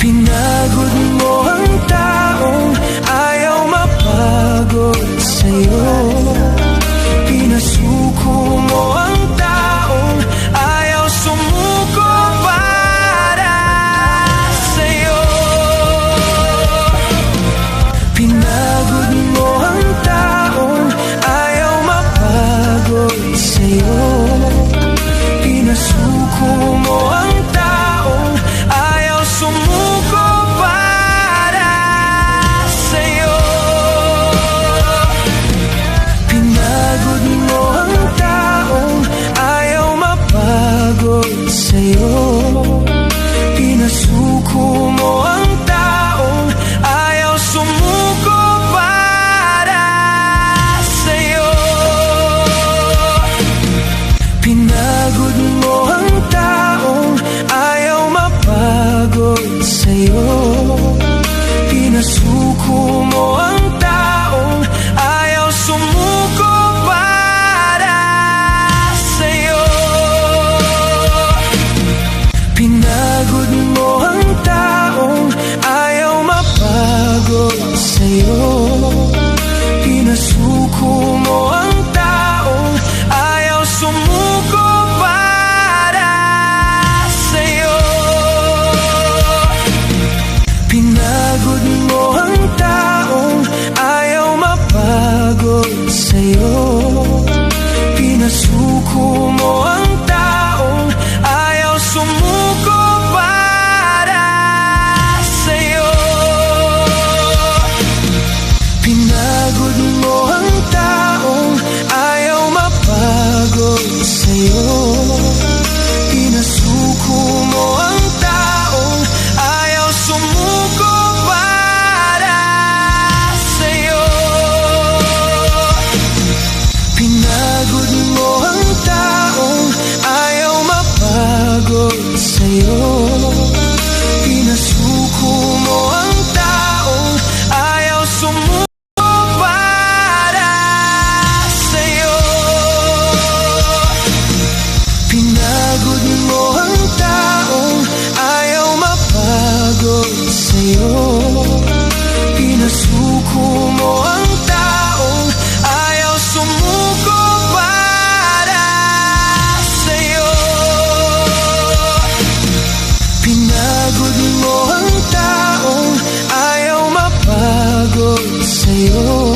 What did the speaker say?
Pinagod mo ang taong ayaw mapagod sa'yo. Pinasuko mo ang taong ayaw sumuko para sa'yo. Pinagod mo ang taong ayaw mapagod sa'yo. Pinasuko mo ang taong ayaw sumuko para sa'yo. Pinagod mo ang taong ayaw mapagod sa'yo. Pinasuko mo ang taong ayaw sumuko para sa'yo. Pinagod mo ang taong ayaw mapagod sa'yo. Pinasuko mo ang taong ayaw sumuko para sa'yo. Pinagod mo ang taong ayaw mapagod sa'yo. Pinasuko mo ang taong ayaw sumuko para sa'yo. Pinagod mo ang taong ayaw mapagod sa'yo. Pinasuko mo ang taong ayaw sumuko para sa'yo. Pinagod mo ang taong ayaw mapagod sa'yo. Pinasuko mo ang taong ayaw sumuko para sa'yo. Pinagod mo ang taong ayaw mapagod sa'yo. Pinasuko mo ang taong ayaw sumuko para sa'yo. Pinagod mo ang taong ayaw mapagod sa'yo. Pinasuko mo ang taong ayaw sumuko para sa'yo. Pinagod mo ang taong ayaw mapagod sa'yo.